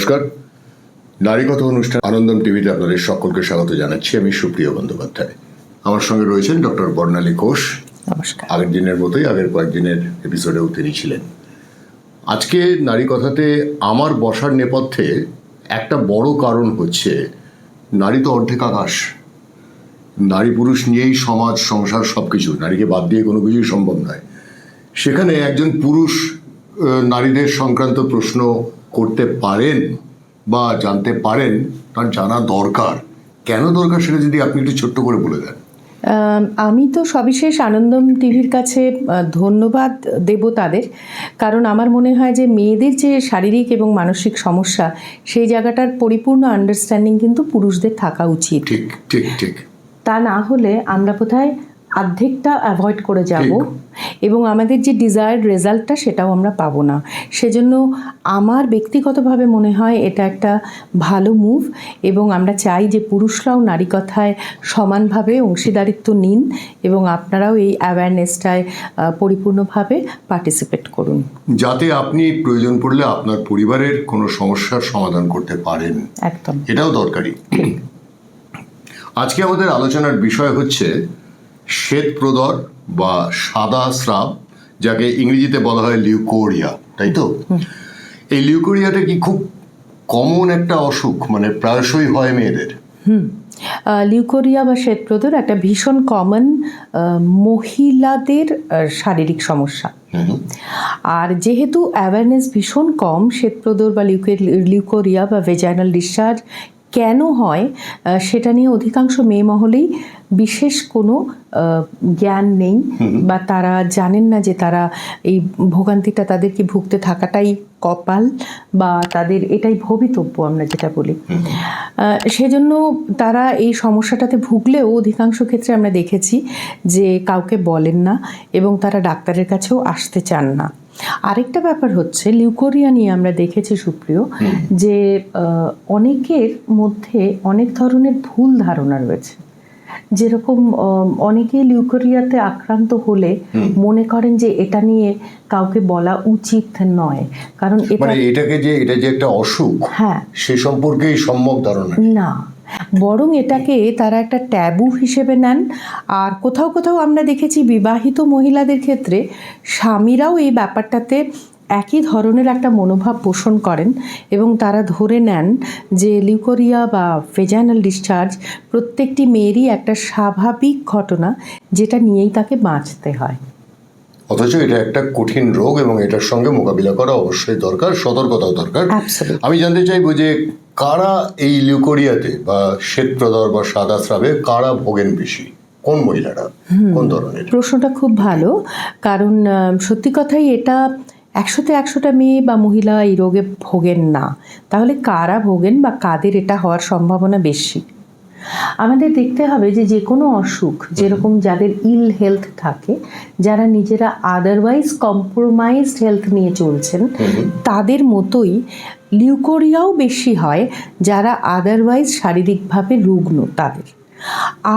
নমস্কার, নারী কথা অনুষ্ঠান আনন্দম টিভিতে আপনাদের সকলকে স্বাগত জানাচ্ছি। আমি সুপ্রিয় বন্দ্যোপাধ্যায়। আমার সঙ্গে রয়েছেন ডক্টর বর্ণালী ঘোষ। নমস্কার। আগের দিনের মতোই আগের কয়েকদিনের এপিসোডেও তিনি ছিলেন। আজকে নারী কথাতে আমার বসার নেপথ্যে একটা বড় কারণ হচ্ছে নারী তো অর্ধেক আকাশ। নারী পুরুষ নিয়েই সমাজ, সংসার, সবকিছু। নারীকে বাদ দিয়ে কোনো কিছুই সম্ভব নয়। সেখানে একজন পুরুষ নারীদের সংক্রান্ত প্রশ্ন করতে পারেন বা জানতে পারেন, তার জানা দরকার। কেন দরকার সেটা যদি আপনি একটু ছোট্ট করে বলে দেন। আমি তো সবিশেষ আনন্দম টিভির কাছে ধন্যবাদ দেব তাদের, কারণ আমার মনে হয় যে মেয়েদের যে শারীরিক এবং মানসিক সমস্যা, সেই জায়গাটার পরিপূর্ণ আন্ডারস্ট্যান্ডিং কিন্তু পুরুষদের থাকা উচিত। ঠিক ঠিক ঠিক। তা না হলে আমরা কোথায় অর্ধেকটা অ্যাভয়েড করে যাব এবং আমাদের যে ডিজায়ার্ড রেজাল্টটা সেটাও আমরা পাবো না। সেজন্য আমার ব্যক্তিগতভাবে মনে হয় এটা একটা ভালো মুভ, এবং আমরা চাই যে পুরুষরাও নারী কথায় সমানভাবে অংশীদারিত্ব নিন এবং আপনারাও এই অ্যাওয়ারনেসটায় পরিপূর্ণভাবে পার্টিসিপেট করুন, যাতে আপনি প্রয়োজন পড়লে আপনার পরিবারের কোনো সমস্যার সমাধান করতে পারেন। একদম, এটাও দরকারি। আজকে আমাদের আলোচনার বিষয় হচ্ছে শ্বেতপ্রদর বা সাদা স্রাব, যাকে ইংরেজিতে বলা হয় লিউকোরিয়া, তাই তো? এই লিউকোরিয়াটা কি খুব কমন একটা অসুখ, মানে প্রায়শই হয় মেয়েদের? লিউকোরিয়া বা শ্বেতপ্রদর একটা ভীষণ কমন মহিলাদের শারীরিক সমস্যা। আর যেহেতু অ্যাওয়ারনেস ভীষণ কম, শ্বেতপ্রদর বা লিউকোরিয়া বা ভেজাইনাল ডিসচার্জ কেন হয় সেটা নিয়ে অধিকাংশ মেয়ে মহলেই বিশেষ কোনো জ্ঞান নেই, বা তারা জানেন না যে তারা এই ভোগান্তিটা তাদেরকে ভুগতে থাকাটাই কপাল, বা তাদের এটাই ভবিতব্য আমরা যেটা বলি। সেজন্য তারা এই সমস্যাটাতে ভুগলেও অধিকাংশ ক্ষেত্রে আমরা দেখেছি যে কাউকে বলেন না এবং তারা ডাক্তারের কাছেও আসতে চান না। আরেকটা ব্যাপার হচ্ছে লিউকোরিয়া নিয়ে আমরা দেখেছি সুপ্রিয়, যে অনেকের মধ্যে অনেক ধরনের ভুল ধারণা রয়েছে। যেরকম অনেকে লিউকোরিয়াতে আক্রান্ত হলে মনে করেন যে এটা নিয়ে কাউকে বলা উচিত নয়, কারণ এটা যে একটা অসুখ, হ্যাঁ, সে সম্পর্কে সম্যক ধারণা না, বরং এটাকে তারা একটা ট্যাবু হিসেবে নেন। আর কোথাও কোথাও আমরা দেখেছি বিবাহিত মহিলাদের ক্ষেত্রে স্বামীরাও এই ব্যাপারটাতে একই ধরনের একটা মনোভাব পোষণ করেন এবং তারা ধরে নেন যে লিউকোরিয়া বা ভেজাইনাল ডিসচার্জ প্রত্যেকটি মেয়েরই একটা স্বাভাবিক ঘটনা, যেটা নিয়েই তাকে বাঁচতে হয়। অথচ এটা একটা কঠিন রোগ এবং এটার সঙ্গে মোকাবিলা করা অবশ্যই দরকার, সতর্কতাও দরকার। আমি জানতে চাইবো যে কারা এই লিউকোরিয়াতে বা শ্বেতপ্রদর বা সাদা স্রাবে কারা ভোগেন বেশি? কোন মহিলারা, কোন ধরনের? প্রশ্নটা খুব ভালো, কারণ সত্যি কথাই এটা 100টা মেয়ে বা মহিলা এই রোগে ভোগেন না। তাহলে কারা ভোগেন বা কাদের এটা হওয়ার সম্ভাবনা বেশি? আমাদের দেখতে হবে যে কোনো অসুখ, যেরকম যাদের ইল হেলথ থাকে, যারা নিজেরা আদারওয়াইজ কম্প্রোমাইজড হেলথ নিয়ে চলছেন, তাদের মতোই লিউকোরিয়াও বেশি হয় যারা আদারওয়াইজ শারীরিকভাবে রুগ্ন তাদের।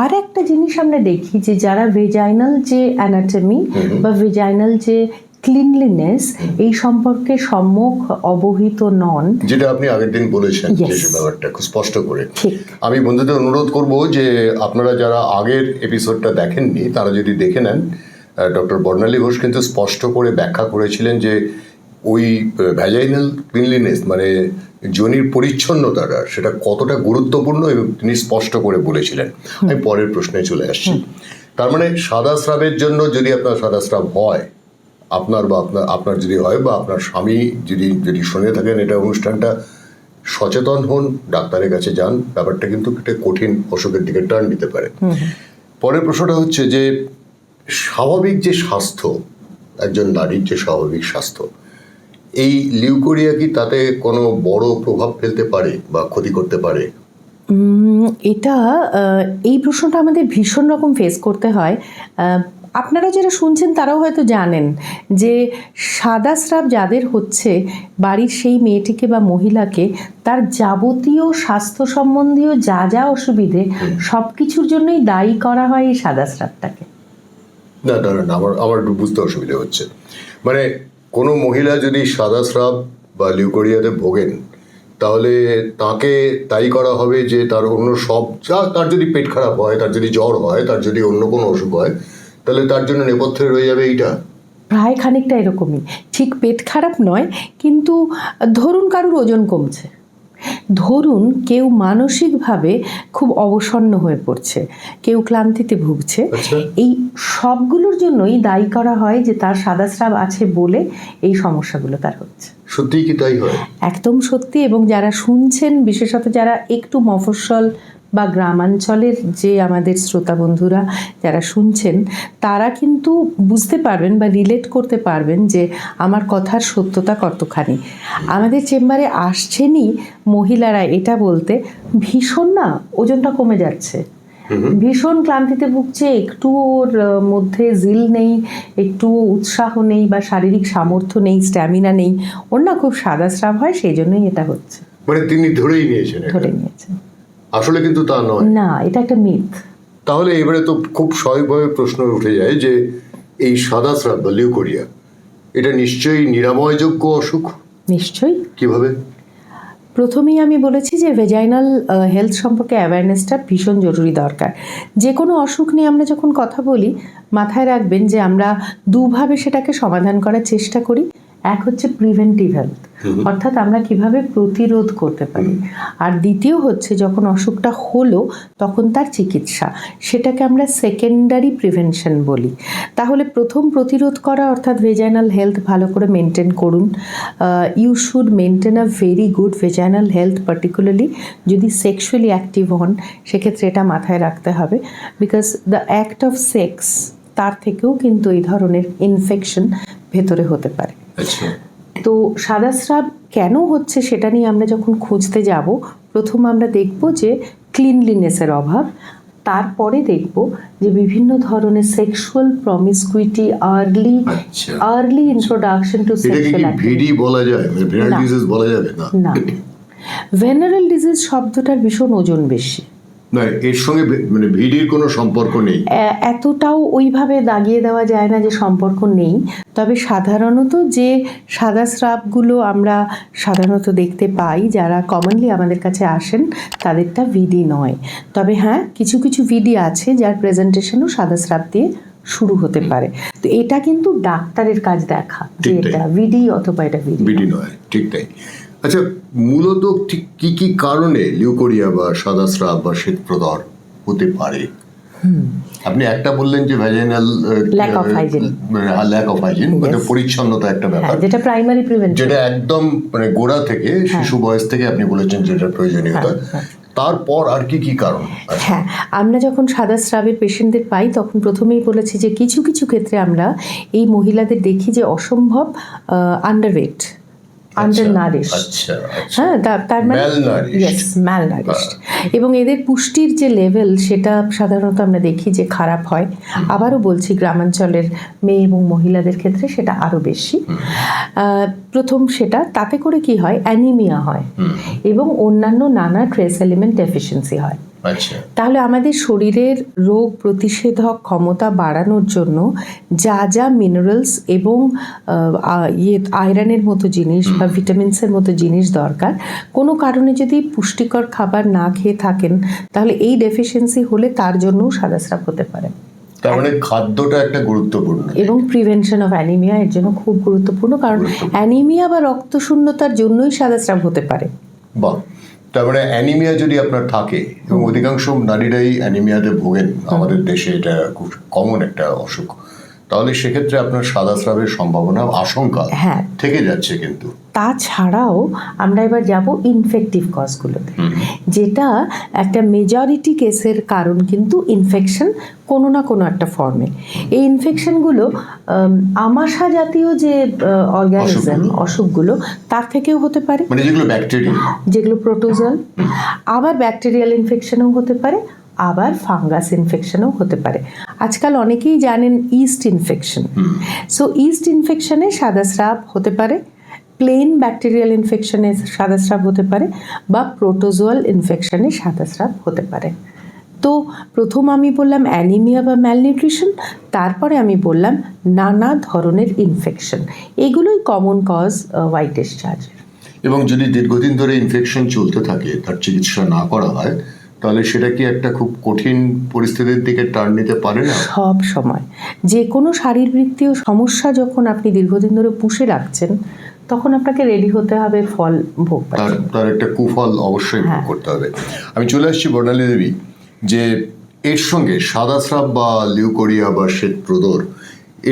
আর একটা জিনিস আমরা দেখি যে যারা ভেজাইনাল যে অ্যানাটমি বা ভেজাইনাল যে ক্লিনলিনেস, এই সম্পর্কে সম্যক অবহিত নন, যেটা আপনি আগের দিন বলেছেন, যে ব্যাপারটা খুব স্পষ্ট করে। আমি বন্ধুদের অনুরোধ করব যে আপনারা যারা আগের এপিসোডটা দেখেননি তারা যদি দেখে নেন, ডক্টর বর্ণালী ঘোষ কিন্তু স্পষ্ট করে ব্যাখ্যা করেছিলেন যে ওই ভ্যাজাইনাল ক্লিনলিনেস মানে যোনির পরিচ্ছন্নতাটা সেটা কতটা গুরুত্বপূর্ণ এবং তিনি স্পষ্ট করে বলেছিলেন। আমি পরের প্রশ্নে চলে আসছি। তার মানে সাদা স্রাবের জন্য যদি আপনার সাদা স্রাব হয়, আপনার যদি হয় বা আপনার স্বামী যদি শুনে থাকেন এটা অনুষ্ঠানটা, সচেতন হন, ডাক্তারের কাছে যান। ব্যাপারটা কিন্তু একটা কঠিন অসুখের দিকে টার্ন নিতে পারে। পরের প্রশ্নটা হচ্ছে যে স্বাভাবিক যে স্বাস্থ্য, একজন নারীর যে স্বাভাবিক স্বাস্থ্য, এই লিউকোরিয়া কি তাতে কোনো বড় প্রভাব ফেলতে পারে বা ক্ষতি করতে পারে? এটা এই প্রশ্নটা আমাদের ভীষণ রকম ফেস করতে হয়। আপনারা যারা শুনছেন তারাও হয়তো জানেন যে সাদা স্রাব যাদের হচ্ছে, বাড়ির সেই মেয়েটিকে বা মহিলাকে তার যাবতীয় স্বাস্থ্য সম্বন্ধীয় যা যা অসুবিধে সব কিছুর জন্যই দায়ী করা হয় এই সাদা স্রাবটাকে। না, আমার একটু বুঝতে অসুবিধা হচ্ছে। মানে কোনো মহিলা যদি সাদা স্রাব বা লিউকোরিয়াতে ভোগেন, তাহলে তাকে তাই করা হবে যে তার অন্য সব তার যদি পেট খারাপ হয়, তার যদি জ্বর হয়, তার যদি অন্য কোনো অসুখ হয়, তাহলে তার জন্য নেপথ্যে রয়ে যাবে এইটা। প্রায় খানিকটা এরকমই, ঠিক পেট খারাপ নয়, কিন্তু ধরুন কারুর ওজন কমছে, ধরুন কেউ মানসিকভাবে খুব অবসন্ন হয়ে পড়ছে, কেউ ক্লান্তিতে ভুগছে, এই সবগুলোর জন্যই দায়ী করা হয় যে তার সাদা স্রাব আছে বলে এই সমস্যাগুলো তার হচ্ছে। সত্যিই কি তাই হয়? একদম সত্যি। এবং যারা শুনছেন, বিশেষত যারা একটু মফস্বল বা গ্রামাঞ্চলের যে আমাদের শ্রোতা বন্ধুরা যারা শুনছেন, তারা কিন্তু বুঝতে পারবেন বা রিলেট করতে পারবেন যে আমার কথার সত্যতা কতখানি। আমাদের চেম্বারে আসছেনই মহিলারা এটা বলতে, ভীষণ না ওজনটা কমে যাচ্ছে, ভীষণ ক্লান্তিতে ভুগছে, একটু ওর মধ্যে জিল নেই, একটু উৎসাহ নেই বা শারীরিক সামর্থ্য নেই, স্ট্যামিনা নেই, ওর না খুব সাদা স্রাব হয়, সেই জন্যই এটা হচ্ছে। মানে তিনি ধরেই নিয়েছেন? ধরে নিয়েছেন। আসলে কিন্তু তা নয়। না, এটা একটা মিথ। তাহলে এবারে তো খুব স্বাভাবিকভাবে প্রশ্ন উঠে যায় যে এই সাদা স্রাব বা লিউকোরিয়া এটা নিশ্চয়ই নিরাময়যোগ্য অসুখ। নিশ্চয়ই। কিভাবে? প্রথমেই আমি বলেছি যে ভেজাইনাল হেলথ সম্পর্কে অ্যাওয়ারনেসটা ভীষণ জরুরি দরকার। যে কোনো অসুখ নিয়ে আমরা যখন কথা বলি, মাথায় রাখবেন যে আমরা দুভাবে সেটাকে সমাধান করার চেষ্টা করি। এক হচ্ছে প্রিভেন্টিভ হেলথ, অর্থাৎ আমরা কিভাবে প্রতিরোধ করতে পারি, আর দ্বিতীয় হচ্ছে যখন অসুখটা হলো তখন তার চিকিৎসা, সেটাকে আমরা সেকেন্ডারি প্রিভেনশন বলি। তাহলে প্রথম প্রতিরোধ করা অর্থাৎ ভেজাইনাল হেলথ ভালো করে মেনটেন করুন। You should maintain a very good vaginal health, particularly যদি সেক্সুয়ালি অ্যাক্টিভ হন, সেক্ষেত্রে এটা মাথায় রাখতে হবে। Because the act of sex, তার থেকেও কিন্তু এই ধরনের ইনফেকশন ভেতরে হতে পারে। তো সাদা স্রাব কেন হচ্ছে সেটা নিয়ে আমরা যখন খুঁজতে যাব, প্রথম আমরা দেখব যে ক্লিনলিনেসের অভাব, তারপরে দেখব যে বিভিন্ন ধরনের sexual promiscuity, early introduction to sexual VD বলা যায়, ভেনারেল ডিজিজ বলা যাবে না। না, ভেনারেল ডিজিজ শব্দটার ভীষণ ওজন বেশি। না, এর সঙ্গে মানে ভিডির কোনো সম্পর্ক নেই, এতটাও ওইভাবে দাগিয়ে দেওয়া যায় না যে সম্পর্ক নেই। তবে সাধারণত যে সাদা স্রাবগুলো আমরা সাধারণত দেখতে পাই, যারা কমনলি আমাদের কাছে আসেন, তাদেরটা ভিডি নয়। তবে হ্যাঁ, কিছু কিছু ভিডি আছে যার প্রেজেন্টেশনও সাদা স্রাব দিয়ে শুরু হতে পারে। তো এটা কিন্তু ডাক্তারের কাজ দেখা যে এটা ভিডি অথবা এটা ভিডি নয়। ঠিক তাই। আচ্ছা, মূলত ঠিক কি কি কারণে লিউকোরিয়া বা সাদা স্রাব বা শ্বেতপ্রদাহ হতে পারে? আপনি একটা বললেন যে ভ্যাজাইনাল ল্যাক অফ হাইজিন, মানে পরিচ্ছন্নতা একটা ব্যাপার, যেটা প্রাইমারি প্রিভেনশন, যেটা একদম মানে গোড়া থেকে শিশু বয়স থেকে আপনি বলেছেন যেটা প্রয়োজনীয়তা। তারপর আর কি কি কারণ? হ্যাঁ, আমরা যখন সাদা স্রাবের পেশেন্টদের পাই তখন প্রথমেই বলেছি যে কিছু কিছু ক্ষেত্রে আমরা এই মহিলাদের দেখি যে অসম্ভব আন্ডারওয়েট, আন্ডারনারিশড, হ্যাঁ, তার মানে ম্যালনারিশড, এবং এদের পুষ্টির যে লেভেল সেটা সাধারণত আমরা দেখি যে খারাপ হয়। আবারও বলছি, গ্রামাঞ্চলের মেয়ে এবং মহিলাদের ক্ষেত্রে সেটা আরও বেশি। প্রথম সেটা, তাতে করে কি হয়, অ্যানিমিয়া হয় এবং অন্যান্য নানা ট্রেস এলিমেন্ট ডেফিসিয়েন্সি হয়। তাহলে আমাদের শরীরের রোগ প্রতিষেধক ক্ষমতা বাড়ানোর জন্য যা যা মিনারেলস এবং আয়রনের মতো জিনিস বা ভিটামিনসের মতো জিনিস দরকার, কোনো কারণে যদি পুষ্টিকর খাবার না খেয়ে থাকেন, তাহলে এই ডেফিসিয়েন্সি হলে তার জন্যও সাদা স্রাব হতে পারে। তার মানে খাদ্যটা একটা গুরুত্বপূর্ণ, এবং প্রিভেনশন অফ অ্যানিমিয়া এর জন্য খুব গুরুত্বপূর্ণ, কারণ অ্যানিমিয়া বা রক্তশূন্যতার জন্যই সাদা স্রাব হতে পারে। বাহ, তার মানে অ্যানিমিয়া যদি আপনার থাকে, এবং অধিকাংশ নারীরাই অ্যানিমিয়াতে ভোগেন আমাদের দেশে, এটা খুব কমন একটা অসুখ, তাহলে সেক্ষেত্রে আপনার সাদা স্রাবের সম্ভাবনা, আশঙ্কা থেকে যাচ্ছে। কিন্তু তাছাড়াও আমরা এবার যাব ইনফেক্টিভ কজগুলোতে, যেটা একটা মেজরিটি কেসের কারণ কিন্তু ইনফেকশন কোনো না কোনো একটা ফর্মে। এই ইনফেকশনগুলো আমাশা জাতীয় যে অর্গানিজম, অসুখগুলো, তার থেকেও হতে পারে, মানে যেগুলো ব্যাকটেরিয়া, যেগুলো প্রোটোজোয়াল, আবার ব্যাকটেরিয়াল ইনফেকশনও হতে পারে, আবার ফাঙ্গাস ইনফেকশনও হতে পারে। আজকাল অনেকেই জানেন ইস্ট ইনফেকশন। সো ইস্ট ইনফেকশনে সাদা স্রাব হতে পারে, প্লেন ব্যাকটেরিয়াল ইনফেকশনে সাদা স্রাব হতে পারে, বা প্রোটোজোয়াল ইনফেকশনে সাদা স্রাব হতে পারে। তো প্রথম আমি বললাম অ্যানিমিয়া বা ম্যালনিউট্রিশন, তারপরে আমি বললাম নানা ধরনের ইনফেকশন, এগুলোই কমন কজ হোয়াইট ডিসচার্জের। এবং যদি দীর্ঘদিন ধরে ইনফেকশন চলতে থাকে, তার চিকিৎসা না করা হয়, তাহলে সেটা কি একটা খুব কঠিন পরিস্থিতির দিকে টার্ন নিতে পারে না? সব সময় যে কোনো শারীরবৃত্তীয় সমস্যা যখন আপনি দীর্ঘদিন ধরে পুষে রাখছেন, তখন আপনাকে রেডি হতে হবে ফল ভোগ পাচ্ছেন। তার একটা কুফল অবশ্যই ভোগ করতে হবে। আমি চলে আসছি বর্ণালী দেবী, যে এর সঙ্গে সাদা স্রাব বা লিউকোরিয়া বা শ্বেতপ্রদর,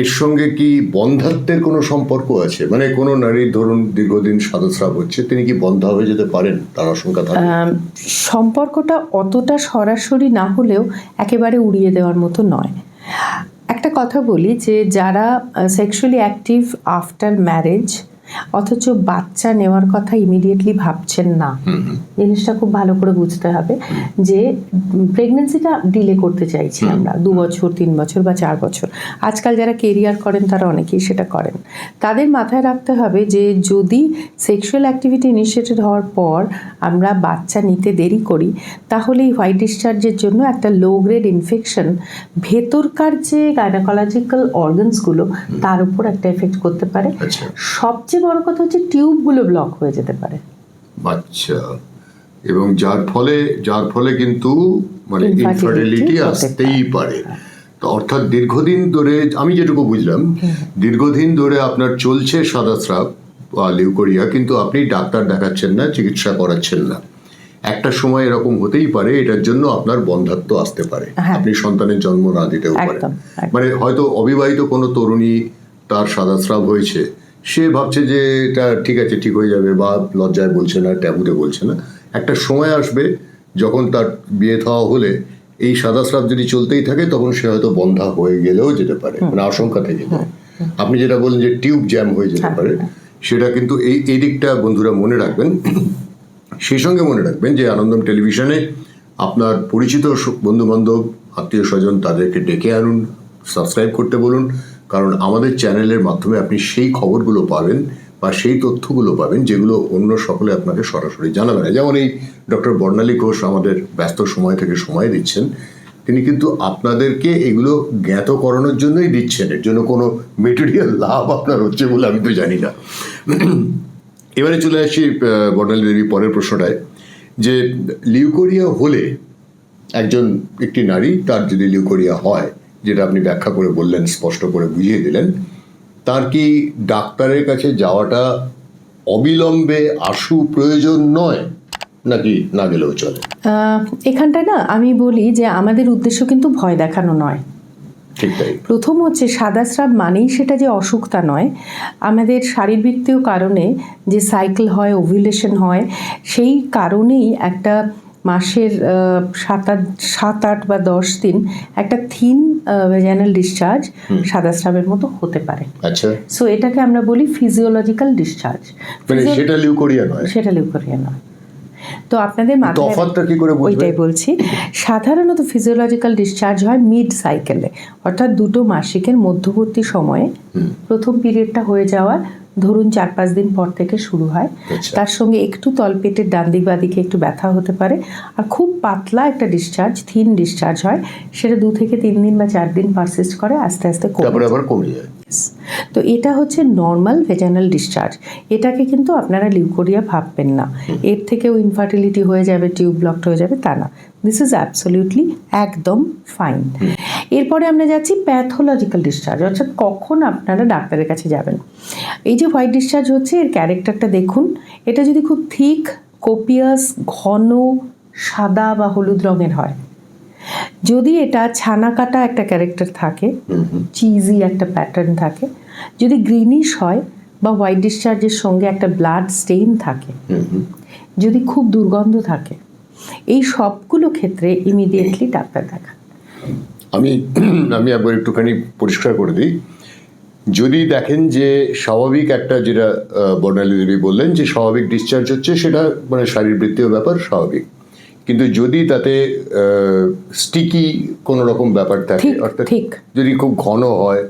এর সঙ্গে কি বন্ধ্যাত্বের কোনো সম্পর্ক আছে? মানে কোনো নারীর ধরুন দীর্ঘদিন সাদা স্রাব হচ্ছে, তিনি কি বন্ধ্যা হয়ে যেতে পারেন? তার আশঙ্কা থাকে? সম্পর্কটা অতটা সরাসরি না হলেও একেবারে উড়িয়ে দেওয়ার মতো নয়। একটা কথা বলি, যে যারা সেক্সুয়ালি অ্যাক্টিভ আফটার ম্যারেজ অথচ বাচ্চা নেওয়ার কথা ইমিডিয়েটলি ভাবছেন না, জিনিসটা খুব ভালো করে বুঝতে হবে যে প্রেগনেন্সিটা ডিলে করতে চাইছি আমরা 2 বছর 3 বছর বা 4 বছর। আজকাল যারা কেরিয়ার করেন তারা অনেকেই সেটা করেন। তাদের মাথায় রাখতে হবে যে যদি সেক্সুয়াল অ্যাক্টিভিটি ইনিশিয়েটেড হওয়ার পর আমরা বাচ্চা নিতে দেরি করি, তাহলে এই হোয়াইট ডিসচার্জের জন্য একটা লো গ্রেড ইনফেকশন ভেতরকার যে গাইনোকোলজিক্যাল অর্গানসগুলো তার উপর একটা এফেক্ট করতে পারে। সবচেয়ে বড় কথা হচ্ছে টিউবগুলো ব্লক হয়ে যেতে পারে। আচ্ছা, এবং যার ফলে কিন্তু মানে ইনফার্টিলিটি আসতেই পারে। তো অর্থাৎ দীর্ঘদিন ধরে, আমি যেটুকু বুঝলাম, দীর্ঘদিন ধরে আপনার চলছে সাদা স্রাব বা লিউকোরিয়া, কিন্তু আপনি ডাক্তার দেখাচ্ছেন না, চিকিৎসা করাচ্ছেন না। একটা সময় এরকম হতেই পারে, এটার জন্য আপনার বন্ধ্যাত্ব আসতে পারে, আপনি সন্তানের জন্ম না দিতেও পারেন। মানে হয়তো অবিবাহিত কোনো তরুণী, তার সাদা স্রাব হয়েছে, সে ভাবছে যে এটা ঠিক আছে, ঠিক হয়ে যাবে, বা লজ্জায় বলছে না, ট্যাবুতে বলছে না। একটা সময় আসবে যখন তার বিয়ে থাওয়া হলে এই সাদা স্রাব যদি চলতেই থাকে, তখন সে হয়তো বন্ধ্যা হয়ে গেলেও যেতে পারে, মানে আশঙ্কা থেকে যায়। আপনি যেটা বলেন যে টিউব জ্যাম হয়ে যেতে পারে, সেটা কিন্তু এই দিকটা বন্ধুরা মনে রাখবেন। সেই সঙ্গে মনে রাখবেন যে আনন্দম টেলিভিশনে আপনার পরিচিত বন্ধু বান্ধব, আত্মীয় স্বজন, তাদেরকে ডেকে আনুন, সাবস্ক্রাইব করতে বলুন, কারণ আমাদের চ্যানেলের মাধ্যমে আপনি সেই খবরগুলো পাবেন বা সেই তথ্যগুলো পাবেন যেগুলো অন্য সকলে আপনাকে সরাসরি জানাবে না। যেমন এই ডক্টর বর্ণালী ঘোষ আমাদের ব্যস্ত সময় থেকে সময় দিচ্ছেন, তিনি কিন্তু আপনাদেরকে এগুলো জ্ঞাত করানোর জন্যই দিচ্ছেন, এর জন্য কোনো মেটেরিয়াল লাভ আপনার হচ্ছে বলে আমি তো জানি না। এবারে চলে আসছি বর্ণালী দেবী পরের প্রশ্নটায়, যে লিউকোরিয়া হলে একটি নারী, তার যদি লিউকোরিয়া হয়, যেটা আপনি ব্যাখ্যা করে বললেন, স্পষ্ট করে বুঝিয়ে দিলেন, তার কি ডাক্তারের কাছে যাওয়াটা অবিলম্বে আশু প্রয়োজন নয়, নাকি না গেলেও চলে? এখানটায় না আমি বলি যে আমাদের উদ্দেশ্য কিন্তু ভয় দেখানো নয়। ঠিক তাই। প্রথম হচ্ছে সাদা স্রাব মানেই সেটা যে অসুখতা নয়। আমাদের শারীরবৃত্তীয় কারণে যে সাইকেল হয়, ওভুলেশন হয়, সেই কারণেই একটা মাসের 7-8 বা 10 দিন একটা থিন ভ্যাজাইনাল ডিসচার্জ সাদা স্রাবের মতো হতে পারে। আচ্ছা, সো এটাকে আমরা বলি ফিজিওলজিক্যাল ডিসচার্জ। মানে সেটা লিউকোরিয়া নয়। সেটা লিউকোরিয়া নয়। তো আপনাদের মাথায় তফাৎটা কি করে বুঝবেন? ওইটাই বলছি। সাধারণত ফিজিওলজিক্যাল ডিসচার্জ হয় মিড সাইকেলে, অর্থাৎ দুটো মাসিকের মধ্যবর্তী সময়ে। প্রথম পিরিয়ডটা হয়ে যাওয়ার ধরুন 4-5 দিন পর থেকে শুরু হয়। তার সঙ্গে একটু তলপেটের ডান দিক বা দিকে একটু ব্যথা হতে পারে, আর খুব পাতলা একটা ডিসচার্জ, থিন ডিসচার্জ হয়। সেটা 2 থেকে 3 দিন বা 4 দিন পারসিস্ট করে, আস্তে আস্তে কমে যায়। তো এটা হচ্ছে নর্মাল ভেজাইনাল ডিসচার্জ। এটাকে কিন্তু আপনারা লিউকোরিয়া ভাববেন না, এর থেকেও ইনফার্টিলিটি হয়ে যাবে, টিউব ব্লকড হয়ে যাবে, তা না। দিস ইজ অ্যাবসলিউটলি একদম ফাইন। এরপরে আমরা যাচ্ছি প্যাথোলজিক্যাল ডিসচার্জ, অর্থাৎ কখন আপনারা ডাক্তারের কাছে যাবেন। এই যে হোয়াইট ডিসচার্জ হচ্ছে, এর ক্যারেক্টারটা দেখুন। এটা যদি খুব থিক, কোপিয়াস, ঘন, সাদা বা হলুদ রঙের হয়, যদি এটা ছানা কাটা একটা ক্যারেক্টার থাকে, চিজি একটা প্যাটার্ন থাকে, যদি গ্রিনিশ হয় বা হোয়াইট ডিসচার্জের সঙ্গে একটা ব্লাড স্টেইন থাকে, যদি খুব দুর্গন্ধ থাকে, এই সবগুলো ক্ষেত্রে ইমিডিয়েটলি ডাক্তার দেখা। আমি একবার একটুখানি পরিষ্কার করে দিই। যদি দেখেন যে স্বাভাবিক একটা, যেটা বর্ণালী দেবী বললেন যে স্বাভাবিক ডিসচার্জ হচ্ছে, সেটা মানে শারীরবৃত্তীয় ব্যাপার, স্বাভাবিক। কিন্তু যদি তাতে স্টিকি কোনো রকম ব্যাপার থাকে, অর্থাৎ যদি খুব ঘন হয়,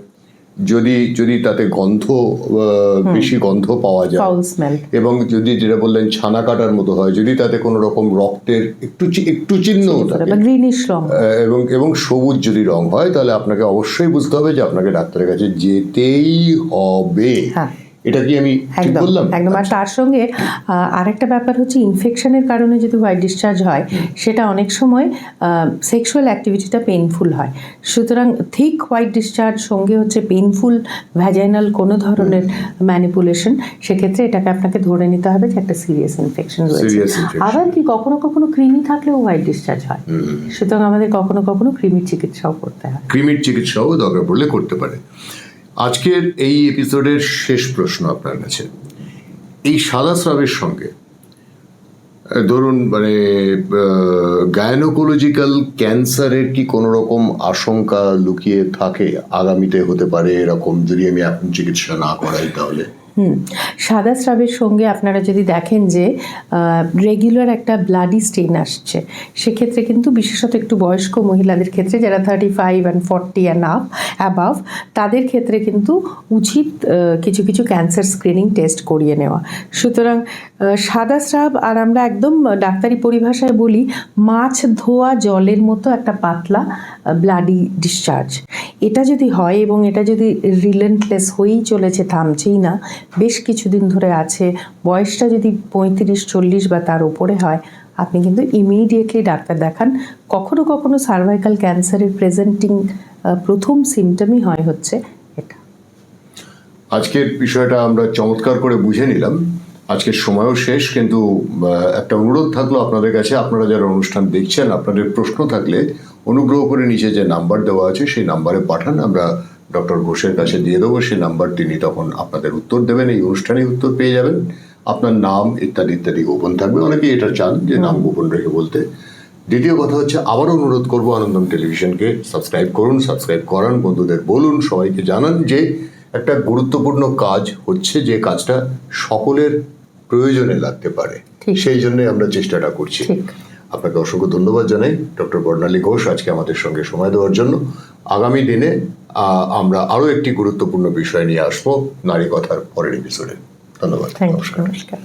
যদি তাতে গন্ধ, বেশি গন্ধ পাওয়া যায়, এবং যদি যেটা বললেন ছানা কাটার মতো হয়, যদি তাতে কোনো রকম রক্তের একটু চিহ্ন থাকে এবং সবুজ যদি রং হয়, তাহলে আপনাকে অবশ্যই বুঝতে হবে যে আপনাকে ডাক্তারের কাছে যেতেই হবে। এটা কি আমি ঠিক একদম বললাম? একদম। আর তার সঙ্গে আরেকটা ব্যাপার হচ্ছে ইনফেকশনের কারণে যদি হোয়াইট ডিসচার্জ হয় সেটা অনেক সময় সেক্সুয়াল অ্যাক্টিভিটিটা পেইনফুল হয়। সুতরাং থিক হোয়াইট ডিসচার্জ সঙ্গে হচ্ছে পেইনফুল ভ্যাজাইনাল কোনো ধরনের ম্যানিপুলেশন, সেক্ষেত্রে এটাকে আপনাকে ধরে নিতে হবে যে একটা সিরিয়াস ইনফেকশন রয়েছে। Serious infection. আবার কি কখনো কখনো কৃমি থাকলেও হোয়াইট ডিসচার্জ হয়, সুতরাং আমাদের কখনো কখনো কৃমির চিকিৎসাও করতে হয়। কৃমির চিকিৎসাও দরকার পড়লে করতে পারে। আজকের এই এপিসোডের শেষ প্রশ্ন আপনার কাছে, এই সাদা স্রাবের সঙ্গে ধরুন মানে গায়নোকোলজিক্যাল ক্যান্সারের কি কোনো রকম আশঙ্কা লুকিয়ে থাকে, আগামীতে হতে পারে এরকম, যদি আমি এখন চিকিৎসা না করাই তাহলে? সাদা স্রাবের সঙ্গে আপনারা যদি দেখেন যে রেগুলার একটা ব্লাডি স্টেইন আসছে, সেক্ষেত্রে কিন্তু বিশেষত একটু বয়স্ক মহিলাদের ক্ষেত্রে যারা 35 and 40 and অ্যাবাভ, তাদের ক্ষেত্রে কিন্তু উচিত কিছু কিছু ক্যান্সার স্ক্রিনিং টেস্ট করিয়ে নেওয়া। সুতরাং সাদা স্রাব, আর আমরা একদম ডাক্তারি পরিভাষায় বলি মাছ ধোয়া জলের মতো একটা পাতলা ব্লাডি ডিসচার্জ, এটা যদি হয় এবং এটা যদি রিলেন্টলেস হয়েই চলেছে, থামছেই না, বেশ কিছুদিন ধরে আছে, বয়সটা যদি 35-40 বা তার উপরে হয়, আপনি কিন্তু ইমিডিয়েটলি ডাক্তার দেখান। কখনো কখনো সার্ভাইকাল ক্যান্সারের প্রেজেন্টিং প্রথম সিমটমই হয় হচ্ছে এটা। আজকের বিষয়টা আমরা চমৎকার করে বুঝে নিলাম। আজকের সময়ও শেষ, কিন্তু একটা অনুরোধ থাকলো আপনাদের কাছে, আপনারা যারা অনুষ্ঠান দেখছেন, আপনাদের প্রশ্ন থাকলে অনুগ্রহ করে নিচে যে নাম্বার দেওয়া আছে সেই নাম্বারে পাঠান, আমরা ডক্টর ঘোষের কাছে দিয়ে দেবো সেই নাম্বার। তিনি তখন আপনাদের উত্তর দেবেন, এই অনুষ্ঠানেই উত্তর পেয়ে যাবেন। আপনার নাম ইত্যাদি ইত্যাদি গোপন থাকবে, অনেকেই এটা চান যে নাম গোপন রেখে বলতে। দ্বিতীয় কথা হচ্ছে, আবারও অনুরোধ করবো আনন্দম টেলিভিশনকে সাবস্ক্রাইব করুন, সাবস্ক্রাইব করান, বন্ধুদের বলুন, সবাইকে জানান যে একটা গুরুত্বপূর্ণ কাজ হচ্ছে, যে কাজটা সকলের প্রয়োজনে লাগতে পারে, সেই জন্য আমরা চেষ্টাটা করছি। আপনাকে অসংখ্য ধন্যবাদ জানাই ডক্টর বর্ণালী ঘোষ আজকে আমাদের সঙ্গে সময় দেওয়ার জন্য। আগামী দিনে আমরা আরো একটি গুরুত্বপূর্ণ বিষয় নিয়ে আসবো নারী কথার পরের এপিসোডে। ধন্যবাদ, নমস্কার।